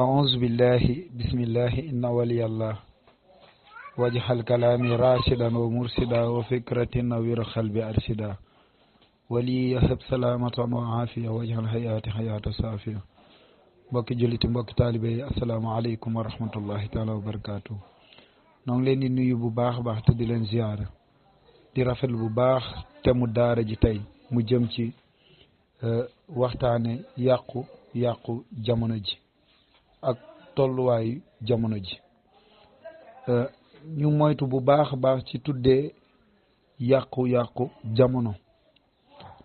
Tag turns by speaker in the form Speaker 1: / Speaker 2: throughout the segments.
Speaker 1: أعوذ بالله بسم الله إن ولي الله واجعل كلامي راشدا ومرشدا وفكرة نوير قلبي أرشدا ولي يهب سلامة وعافية واجعل حياتي حياة صافية mbokki juliti mbokki taalibe yi asalaamaaleykum wa rahmatullahi taala wa barakaatu. noo ngi leen di nuyu bu baax a baax te di leen ziyaara di rafetlu bu baax te mu daara ji tey mu jëm ci waxtaane yàqu jamono ji ak tolluwaayu jamono ji ñu moytu bu baax a baax ci tuddee yàqu jamono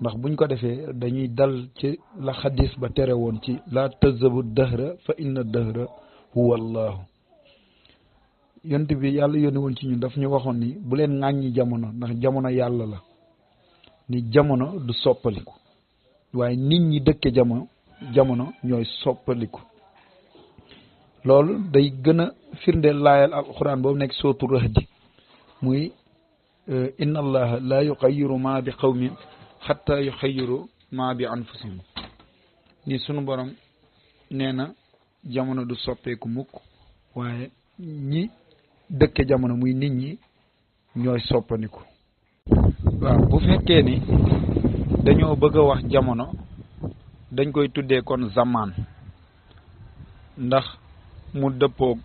Speaker 1: ndax buñ ko defee dañuy dal ci la xadis ba tere woon ci la tazabu dahra fa inna dahra huwa allahu yonent bi yàlla yónni woon ci ñun daf ñu waxoon ni bu leen ŋàññi jamono ndax jamono yàlla la ni jamono du soppaliku waaye nit ñi dëkke jamono ñooy soppaliku loolu day gën a firndeel laayal alquran boobu nekk sootu Rahd muy inna allaha la yuxayyiru ma bi qawmin xatta yuxayyiru ma bi anfusihim ni sunu borom nee na jamono du soppeeku mukk waaye ñi dëkke jamono muy nit ñi ñooy soppaniku. waaw bu fekkee ni dañoo bëgg a wax jamono dañ koy tuddee kon zamaan ndax mu dëppoog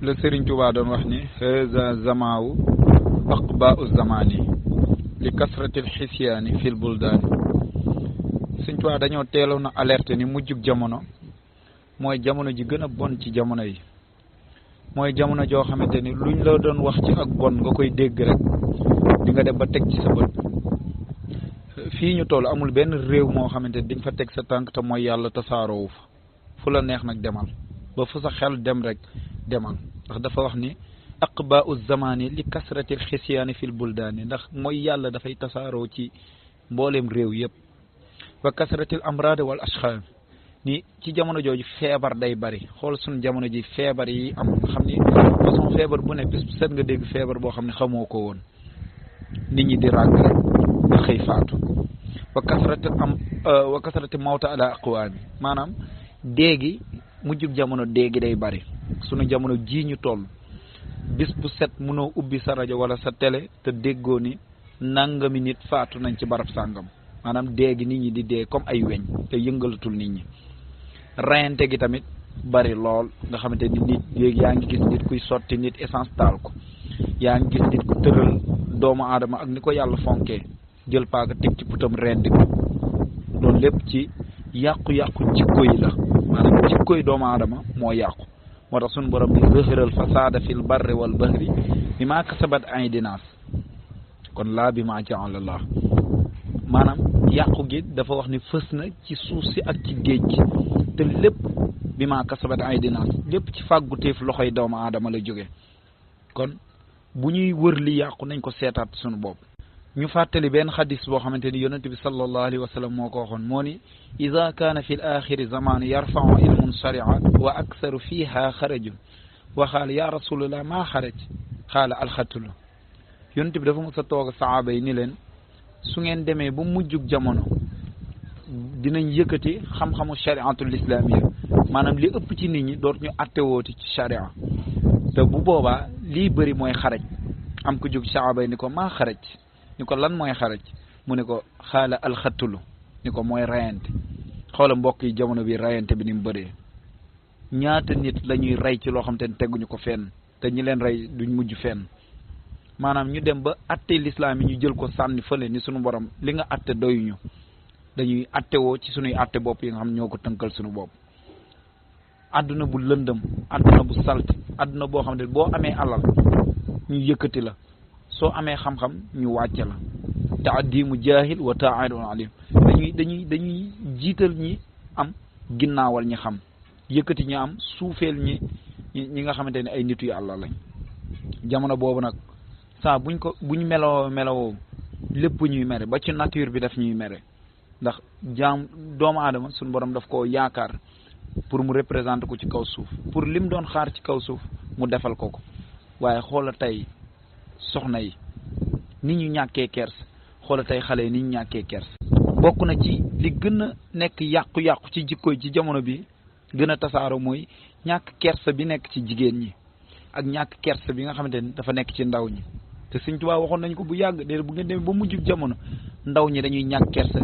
Speaker 1: la Sëriñ Tuubaa doon wax ni haza zamaawu aqbaau zamaani li kasratil xisyaani fil buldaani. Sëriñ Tuubaa dañoo teeloon a alerte ni mujjug jamono mooy jamono ji gën a bon ci jamono yi mooy jamono joo xamante ni luñ la doon wax ci ak bon nga koy dégg rek di nga dem ba teg ci sa bët. fii ñu toll amul benn réew moo xamante ni di nga fa teg sa tànk te mooy yàlla tasaaroowu fa fu la neex nag demal ba fu sa xel dem rek demal ndax dafa wax ni aqbaau zamaani li kasratil xisyaani fil buldaani ndax mooy yàlla dafay tasaaroo ci mbooleem réew yëpp wa kasratil amraad wal ashxaam ni ci jamono jooju feebar day bari xool suñ jamono ji feebar yi am nga xam ni façon feebar bu ne bis bu set nga dégg feebar boo xam ne xamoo ko woon nit ñi di ràgg rek ba xëy faatu wa kasratil mawta ala aqwaami maanaam déegi mujjug jamono déegi day bari sunu jamono ji ñu toll bis bu set mënoo ubbi sa rajo wala sa télé te déggoo ni nangami nit faatu nañ ci barab sàngam maanaam déegi nit ñi di dee comme ay weñ te yëngalatul nit ñi. reyante gi tamit bari lool nga xamante ni nit léegi yaa ngi gis nit kuy sotti nit essence taal ko yaa ngi gis nit ku tëral doomu aadama ak ni ko yàlla fonkee jël paaka teg ci putam rendi ko loolu lépp ci yàqu jikko yi la maanaam jikko yi doomu aadama moo yàqu moo tax suñu borom di zahëral fasaada fil barri wal bahri bi maa kasabat aydi naas kon laa bi maa ja'ala Allah maanaam yàqu gi dafa wax ni fës na ci suuf si ak ci géej gi te lépp bi maa kasabat aydi naas lépp ci fàgguteef loxoy doomu aadama la jóge kon bu ñuy wër li yàqu nañ ko seetaat suñu bopp. ñu fàttali benn xadis boo xamante ni yonente bi sallallahu alayhi wa sallam moo ko waxoon moo ni ida kaana fi l axiri zaman yarfau ilmun sharia wa aksaru fiha xarajun wa xaal ya rasulallah maa xaraj xaala alxatulu. yonente bi dafa mos a toog sahaaba yi ni leen su ngeen demee ba mujjug jamono dinañ yëkkati xam-xamu shariatul islamia maanaam li ëpp ci nit ñi doot ñu attewooti ci sharia te bu boobaa lii bëri mooy xaraj am ko jóg sahaaba yi ni ko maa xaraj ni ko lan mooy xaraj mu ne ko xaala alxatulu ni ko mooy rayante. xoola mbokk yi jamono bi rayante bi ni mu bëree ñaata nit la ñuy rey ci loo xam te ne teguñu ko fenn te ñi leen rey duñ mujj fenn maanaam ñu dem ba atte lislaam yi ñu jël ko sànni fële ni sunu borom li nga atte doyuñu dañuy atte woo ci sunuy atte bopp yi nga xam ñoo ko tënkal sunu bopp. adduna bu lëndëm adduna bu salti adduna boo xam ne boo amee alal ñu yëkkati la soo amee xam-xam ñu wàcce la taaddimu jaahil wa taa'idun alim dañuy jiital ñi am ginnaawal ñi xam yëkkati ñi am suufeel ñi nga xamante ne ay nitu yàlla lañ. jamono boobu nag saa buñ meloo lépp ñuy mere ba ci nature bi daf ñuy mere ndax doomu aadama suñu borom daf ko yaakaar pour mu représenter ko ci kaw suuf pour lim doon xaar ci kaw suuf mu defal ko waaye xoola tey soxna yi ni ñu ñàkkee kers xoola tey xale yi ni ñu ñàkkee kers bokk na ci li gën a nekk yàqu-yàqu ci jikko yi ci jamono bi gën a tasaaroo mooy ñàkk kersa bi nekk ci jigéen ñi ak ñàkk kersa bi nga xamante ni dafa nekk ci ndaw ñi te Sëñ Tuubaa waxoon nañ ko bu yàgg de bu ngeen demee ba mujjug jamono ndaw ñi dañuy ñàkk kersa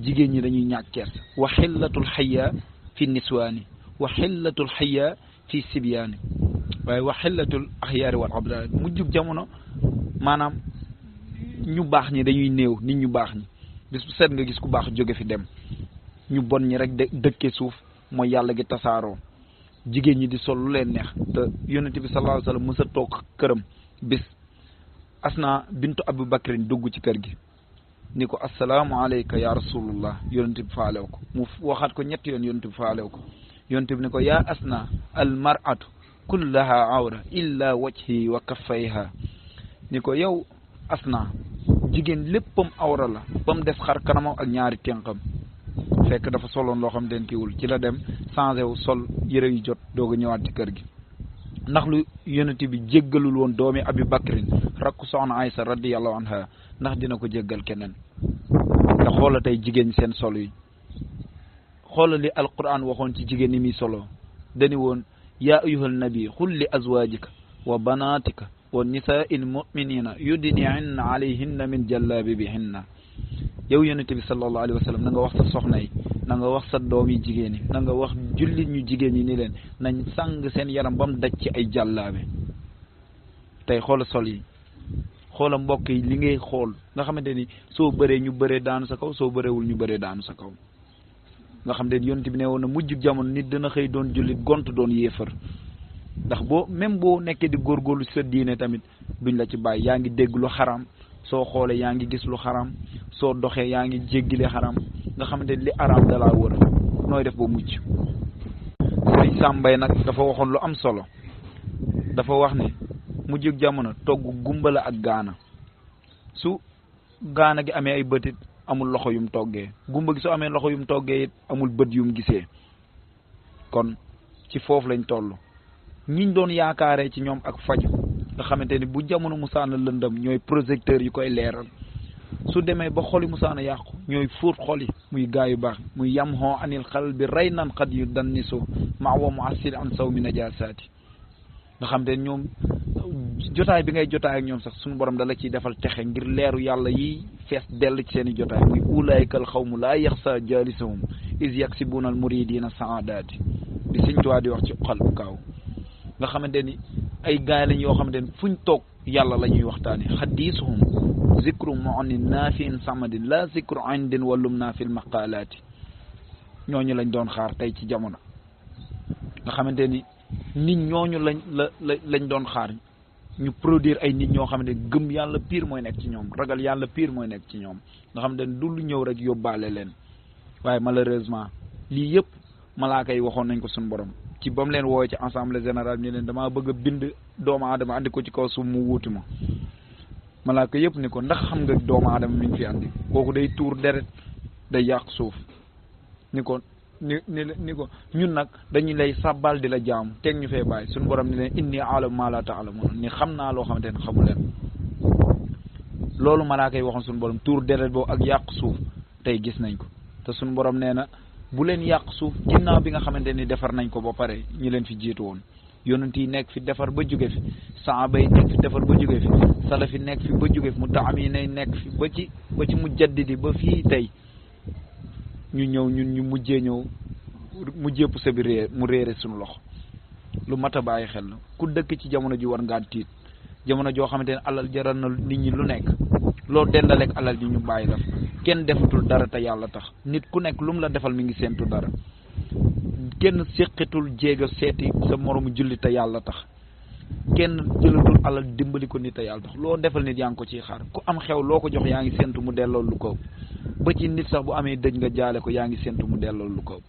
Speaker 1: jigéen ñi dañuy ñàkk kersa wa xillatul xayya fi niswaani wa xillatul xayya fi sibyaani waaye wa xillatul axyaari wal abraar mujjug jamono maanaam ñu baax ñi dañuy néew nit ñu baax ñi bis bu seet nga gis ku baax jóge fi dem ñu bon ñi rek dëkke suuf mooy yàlla gi tasaaroo jigéen ñi di sol lu leen neex te yonent bi sallallahu alayhi wa sallam mës a toog këram bis Asna bintu Abu Bakrin dugg ci kër gi ni ko assalaamu alayka ya rasulullah yonent bi faalew ko mu waxaat ko ñetti yoon yonent bi faalew ko yonent bi ni ko yaa Asna al mar'atu kullaha awra illa wajhi wa kaffayha ni ko yow Asna jigéen léppam awra la ba mu def xar kanamam ak ñaari tenqam fekk dafa soloon loo xam den kiwul ci la dem changé wu sol yëre yu jot doog a ñëwaat ci kër gi ndax lu yonent bi jéggalul woon doomi Abi Bakrin rakku soxna Aysa radiyallahu anha ndax dina ko jéggal keneen te xoola tey jigéen seen solo yi xoola li alquran waxoon ci jigéen ni muy solo dani woon yaa ayyuhan nabi xul li azwajika wa banatika wa nisaa'il mu'minina yudni'inna alayhinna min jallabibihinna yow yonent bi sallallahu alayhi wa sallam na nga wax sa soxna yi na nga wax sa doom yi jigéen yi na nga wax jullit ñu jigéen ñi ni leen nañ sang seen yaram ba mu daj ci ay jàllaabe tey xoola sol yi xoola mbokk yi li ngay xool nga xamante ni soo bëree ñu bëree daanu sa kaw soo bëreewul ñu bëree daanu sa kaw nga xam ne yonent bi ne woon na mujj jamono nit dina xëy doon jullit gont doon yéefar ndax boo même boo nekkee di góorgóorlu sa diine tamit duñ la ci bàyyi yaa ngi dégg lu xaram soo xoolee yaa ngi gis lu xaram soo doxee yaa ngi jéggile xaram nga xamante ni li araam dalaa wër nooy def ba mucc Sëriñ Sàmbay nag dafa waxoon lu am solo dafa wax ne mujjug jamono togg gumbala ak gaana su gaana gi amee ay bëtit amul loxo yum toggee gumba gi soo amee loxo yum toggee it amul bët yum gisee kon ci foofu lañ toll ñiñ doon yaakaaree ci ñoom ak faju nga xamante ni bu jamono musaana lëndëm ñooy projecteurs yi koy leeral su demee ba xoli musaana yàqu ñooy fóot xoli muy gaa yu baax muy yam hoo anil xal bi rey nan xat yu dan ni so maa wa mu assil an saw mi najasaati nga xam te ñoom jotaay bi ngay jotaay ak ñoom sax suñu borom dala ciy defal texe ngir leeru yàlla yi fees dell ci seen i jotaay muy ulaykal xawmu laa yaxsa jalisahum is yaksibuna al muridina saadaati di Sëñ Tuubaa di wax ci xal bu kaaw nga xamante ni ay gaay lañ yoo xamante ni fuñ toog yàlla la ñuy waxtaane xadiisuhum zikru mu'nin naafiin samadin la zikru indin wallum naa fil maqalaati ñooñu lañ doon xaar tey ci jamono nga xamante ni nit ñooñu lañ doon xaar ñu produire ay nit ñoo xamante ni gëm yàlla pire mooy nekk ci ñoom ragal yàlla pire mooy nekk ci ñoom nga xamante ni du lu ñëw rek yóbbaale leen waaye malheureusement lii yëpp malaaka yi waxoon nañ ko suñu borom ci ba mu leen woowee ci assemblée générale ñu leen damaa bëgg a bind doomu aadama andi ko ci kaw suuf mu wuuti ma malaaka yëpp ni ko ndax xam nga doomu aadama mi ñu fi andi kooku day tuur deret day yàq suuf ni ko ni ko ñun nag dañu lay sàbbal di la jaamu teg ñu fee bàyyi suñu borom ni leen inni a'lamu ma la ta'lamun ni xam naa loo xamante ne xamu leen loolu malaaka yi waxoon suñu borom tuur deret boobu ak yàq suuf tey gis nañ ko te suñu borom nee na bu leen yàq suuf ginnaaw bi nga xamante ni defar nañ ko ba pare ñi leen fi jiitu woon yonent yi nekk fi defar ba jóge fi saaba yi nekk fi defar ba jóge fi salaf yi nekk fi ba jóge fi mu taamiin nekk fi ba ci mu jaddidi ba fii tey ñu ñëw ñun ñu mujjee puso bi mu réere suñu loxo lu mat a bàyyi xel la ku dëkk ci jamono ji war ngaa tiit jamono joo xamante ne alal jaral na nit ñi lu nekk loo dendaleeg alal ji ñu bàyyi la kenn defatul dara te yàlla tax nit ku nekk lu mu la defal mi ngi séentu dara kenn séqitul jéega seeti sa moromu julli te yàlla tax kenn jëlatul alal dimbali ko nit te yàlla tax loo defal nit yaa ngi ko ciy xaar ku am xew loo ko jox yaa ngi séentu mu delloo lu ko ba ci nit sax bu amee dëj nga jaale ko yaa ngi séentu mu delloo lu ko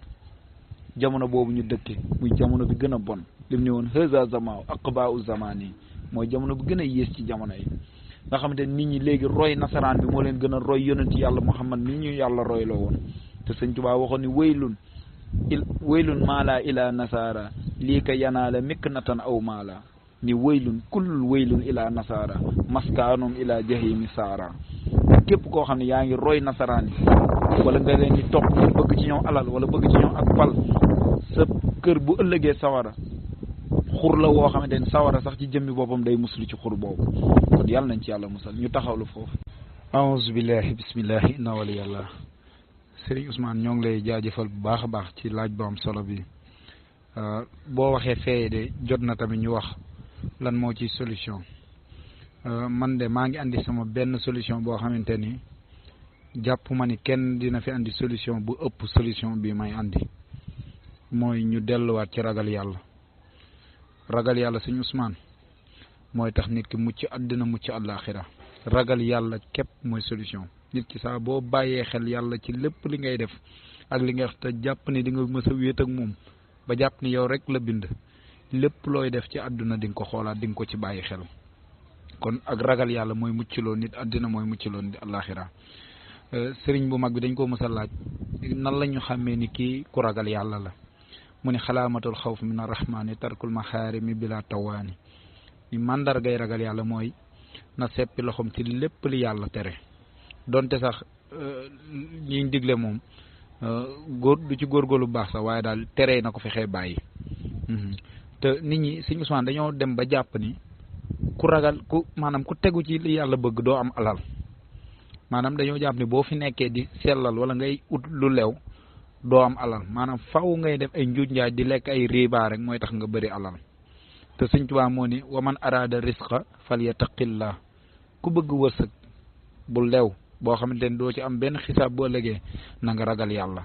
Speaker 1: jamono boobu ñu dëkke muy jamono bi gën a bon lim ne woon haza zamaaw aqbaa'u zamani mooy jamono bi gën a yées ci jamono yi nga xamante nit ñi léegi roy nasaraan bi moo leen gën a roy yonent yàlla Muhammad mi ñu yàlla royloo woon te Sëñ Tuubaa waxoon ni waylun maala ila nasara lii ka yanaala miknatan aw maala ni waylun kullul waylun ila nasara maskaanum ila jahimi saara képp koo xam ne yaa ngi roy nasaraan yi wala nga leen di topp ngir bëgg ci ñoom alal wala bëgg ci ñoom ak pal sa kër bu ëllëgee sawara xur la woo xamante ni sawara sax ci jëmmi boppam day muslu ci xur boobu kon yàlla nañ ci yàlla musal ñu taxawlu foofu aouzu billahi bismillahi inna wali yàlla Serigne Ousmane ñoo ngi lay jaajëfal bu baax a baax ci laaj bu am solo bi boo waxee feeye de jot na tamit ñu wax lan moo ci solution man de maa ngi andi sama benn solution boo xamante ni jàpp ma ni kenn dina fi andi solution bu ëpp solution bi may andi mooy ñu delluwaat ci ragal yàlla Serigne Ousmane mooy tax nit ki mucc àddina mucc àllaaxira ragal yàlla képp mooy solution nit ki saa boo bàyyee xel yàlla ci lépp li ngay def ak li nga wax te jàpp ni di nga mës a wéet ak moom ba jàpp ni yow rek la bind lépp looy def ci àdduna di nga ko xoolaat di nga ko ci bàyyi xel kon ak ragal yàlla mooy muccloo nit àddina mooy muccloo nit àllaaxira sëriñ bu mag bi dañ ko mës a laaj nan la ñu xàmmee ni kii ku ragal yàlla la mu ne xalaamatul xawf min arrahmaani tarkul maxaarimi bila tawaani ni màndargay ragal yàlla mooy na seppi loxoom ci lépp li yàlla tere donte sax ñiñ digle moom góor du ci góorgóorlu baax sax waaye daal tere na ko fexee bàyyi te nit ñi Sëñ Ousmane dañoo dem ba jàpp ni ku ragal maanaam ku tegu ci li yàlla bëgg doo am alal maanaam dañoo jàpp ni boo fi nekkee di sellal wala ngay ut lu lew doo am alal maanaam faw ngay def ay njuuj njaaj di lekk ay riba rek mooy tax nga bëri alal te Sëñ Tuubaa moo ni wa man araada risqa fal yattaqillah ku bëgg wërsëg bu lew boo xamante ni doo ci am benn xisaab bu ëllëgee na nga ragal yàlla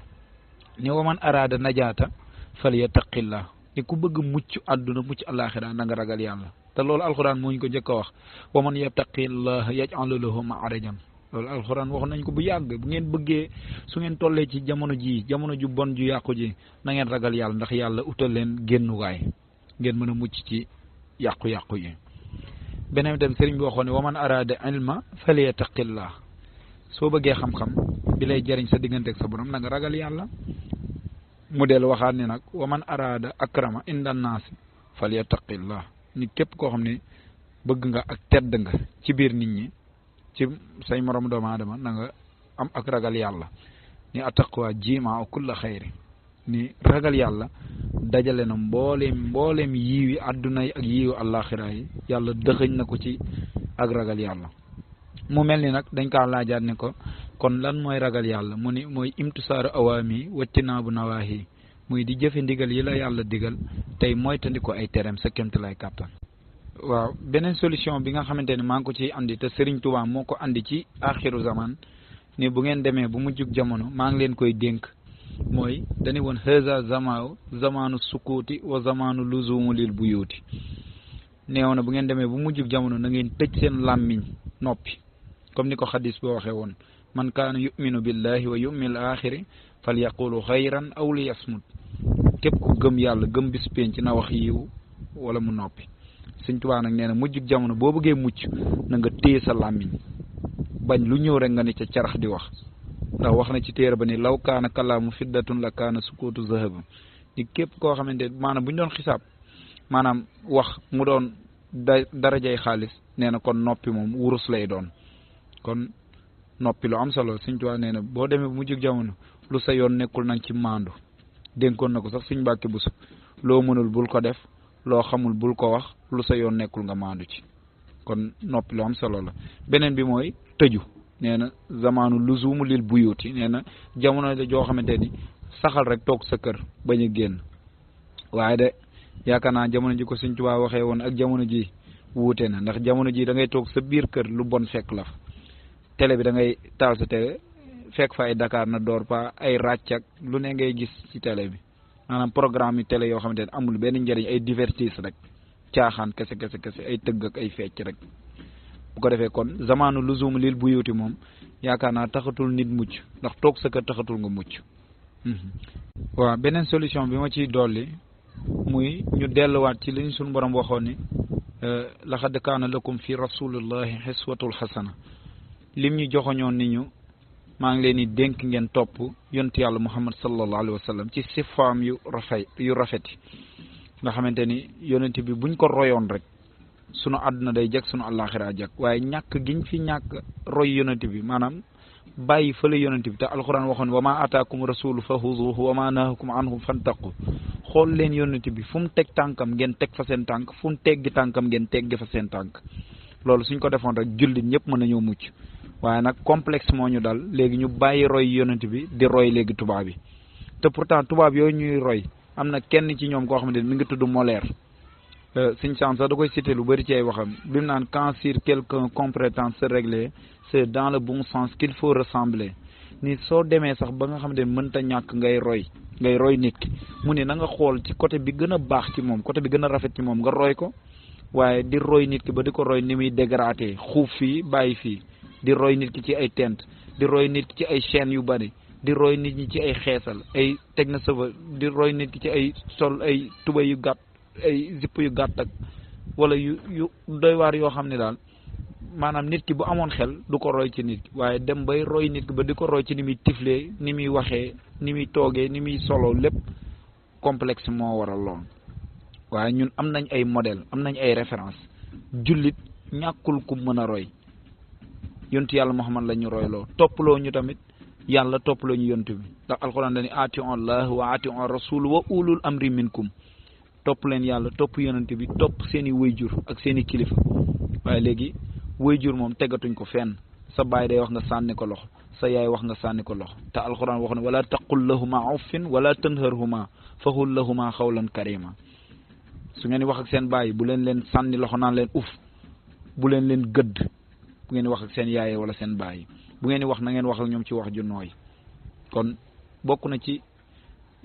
Speaker 1: ni wa man araada najaata fal yattaqillah ni ku bëgg mucc àdduna mucc àllaaxira na nga ragal yàlla te loolu alxuraan moo ñu ko njëkk a wax wa man yattaqillah yaj'al lahu ma'rajan loolu alxuraan wax nañ ko bu yàgg bu ngeen bëggee su ngeen tollee ci jamono ju bon ju yàqu ji na ngeen ragal yàlla ndax yàlla utal leen génnuwaay ngeen mën a mucc ci yàqu-yàqu yi beneen tam sëriñ bi waxoon ne wa man araada ilma falyattaqillah soo bëggee xam-xam bi lay jëriñ sa diggante ak sa borom na nga ragal yàlla mu del waxaat ne nag wa man araada akrama inda naasi falyattaqillah ni képp koo xam ne bëgg nga ak tedd nga ci biir nit ñi ci say morom doomu aadama na nga am ak ragal yàlla ni attaqwa jimaa kulla xayri ni ragal yàlla dajale na mbooleem yiiwi àdduna yi ak yiiwi àllaaxira yi yàlla dëxëñ na ko ci ak ragal yàlla mu mel ni nag dañ kaa laajaat ne ko kon lan mooy ragal yàlla mu ni mooy imtisaaru awaami waccinaabu nawaahi muy di jëfe ndigal yi la yàlla digal tey moytandi ko ay tereem sa kémte lay kàttan waaw beneen solution bi nga xamante ne maa ngi ko ciy andi te Serigne Touba moo ko andi ci axiru zaman ni bu ngeen demee bu mujjug jamono maa ngi leen koy dénk mooy dañu woon haza zamanu sukuuti wa zamanu luzumu lil buyuuti neew na bu ngeen demee bu mujjug jamono na ngeen tëj seen làmmiñ noppi comme ni ko xadis boo waxee woon man kaana yuminu billahi wa yumil axiri fal yaqulu xayran aw li yasmut képp ku gëm yàlla gëm bis penc na wax yiw wala mu noppi Sëñ Tuubaa nag nee na mujjug jamono boo bëggee mucc na nga téye sa làmmiñ bañ lu ñëw rek nga ne ca carax di wax ndax wax na ci téere ba ni law kaana kalaamu fiddatun la kaana sukuutu zahab ni képp koo xamante maanaam bu ñu doon xisaab maanaam wax mu doon darajay xaalis nee na kon noppi moom wurus lay doon kon noppi lu am solo Sëñ Tuubaa nee na boo demee bu mujjug jamono lu sa yoon nekkul nag ci maandu dénkoon na ko sax Sëñ Mbàkke Buso loo mënul bul ko def loo xamul bul ko wax lu sa yoon nekkul nga maandu ci kon noppi lu am solo la beneen bi mooy tëju nee na zamaanu luzumu lil buyuti nee na jamono la joo xamante ni saxal rek toog sa kër bañ a génn waaye de yaakaar naa jamono ji ko Sëñ Tuubaa waxee woon ak jamono ji wuute na ndax jamono ji da ngay toog sa biir kër lu bon fekk la fa télé bi da ngay taal sa télé fekk fa ay Dakar na door pa ay ràcc ak lu ne ngay gis ci télé bi maanaam programme yi télé yoo xamante ne amul benn njëriñ ay divertis rek caaxaan kese ay tëgg ak ay fecc rek bu ko defee kon zamaanu luzum lil buyuti moom yaakaar naa taxatul nit mucc ndax toog sa kër taxatul nga mucc waaw beneen solution bi ma ciy dolli muy ñu delluwaat ci li ñu suñu borom waxoon ni laqad kaana lakum fi rasulillahi xiswatul xasana lim ñu joxoñoon ni ñu maa ngi leen di dénk ngeen topp yonent yàlla muhammad sallallahu alayhi wa sallam ci sifaam yu rafeti nga xamante ni yonent bi buñ ko royoon rek sunu àdduna day jag sunu àllaaxira jag waaye ñàkk giñ fi ñàkk roy yonent bi maanaam bàyyi fële yonent bi te alxuraan waxoon wa ma ataakum rasulu fa xuzuhu wa ma nahakum anhu fantaqu xool leen yonent bi fu mu teg tànkam ngeen teg fa seen tànk fu mu teggi tànkam ngeen teggi fa seen tànk loolu suñ ko defoon rek jullit ñëpp mën nañoo mucc waaye nag complexe moo ñu dal léegi ñu bàyyi roy yonent bi di roy léegi tubaab yi te pourtant tubaab yooyu ñuy roy am na kenn ci ñoom koo xamante ne mi ngi tudd Molière Sëñ Sam sax da koy cité lu bëri ci ay waxam bi mu naan quand sur quelqu'un compétent se régler c'est dans le bon sens qu'il faut ressembler ni soo demee sax ba nga xamante ne mënta ñàkk ngay roy nit ki mu ne na nga xool ci côté bi gën a baax ci moom côté bi gën a rafet ci moom nga roy ko waaye di roy nit ki ba di ko roy ni muy dégradé xuuf fii bàyyi fii di roy nit ki ci ay tent di roy nit ki ci ay chaînes yu bari di roy nit ñi ci ay xeesal ay teg na sëva di roy nit ki ci ay sol ay tubay yu gàtt ay zipp yu gàtt ak wala yu doy waar yoo xam ne daal maanaam nit ki bu amoon xel du ko roy ci nit ki waaye dem bay roy nit ki ba di ko roy ci ni muy tiflee ni muy waxee ni muy toogee ni muy solo lépp complexe moo waral lool waaye ñun am nañ ay modèle am nañ ay référence jullit ñàkkul ku mën a roy yontu yàlla Muhammad la ñu royloo toppaloo ñu tamit yàlla toppaloo ñu yontu bi ndax alxuraan dañu atiu Allah wa atiu rasul wa ulul amri minkum topp leen yàlla topp yonent bi topp seen i wayjur ak seen i kilifa waaye léegi wayjur moom tegatuñ ko fenn sa baay day wax nga sànni ko loxo sa yaay wax nga sànni ko loxo te alxuraan wax ne wala taqul lahuma uffin wala tanharhuma faqul lahuma xawlan karima su ngeen wax ak seen baay bu leen sànni loxo naan leen uf bu leen gëdd bu ngeen wax ak seen yaay wala seen baay bu ngeen wax na ngeen wax ak ñoom ci wax ju nooy kon bokk na ci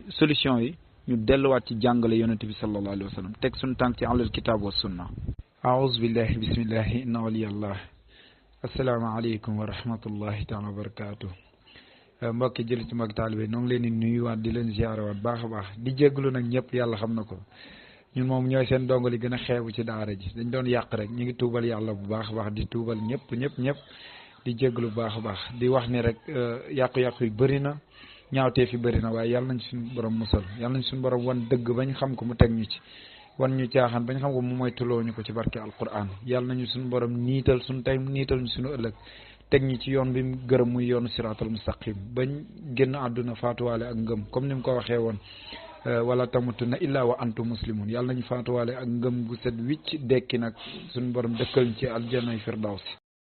Speaker 1: solution yi ñu delluwaat ci jàngale yonent bi sallallahu alayhi wa sallam teg suñu tànk ci alal kitab wa sunna aouzu billahi bismillahi inna waliyallah asalaamaaleykum wa rahmatullahi taala wa barakatuh mbokki jëli ci mag taalibe noo ngi leen di nuyuwaat di leen ziarawaat baax a baax di jégalu nag ñëpp yàlla xam na ko ñun moom ñooy seen dongo li gën a xeebu ci daara ji dañ doon yàq rek ñu ngi tuubal yàlla bu baax a baax di tuubal ñëpp di jégalu bu baax a baax di wax ni rek yàqu-yàqu yi bëri na ñaawtee fi bëri na waaye yàlla nañ suñu borom musal yàlla nañ suñu borom wan dëgg bañ xam ko mu teg ñu ci wan ñu caaxaan bañ xam ko mu mooy tuloo ñu ko ci barke alquran yàlla nañu suñu borom niital suñu tey niital ñu suñu ëllëg teg ñu ci yoon bi mu gërëm muy yoonu siraatal mustaqim bañ génn àdduna faatuwaale ak ngëm comme ni mu ko waxee woon wala tamutunna illa wa antum muslimun yàlla nañu faatuwaale ak ngëm gu set wicc dekki nag suñu borom dëkkal ci aljanay firdawsi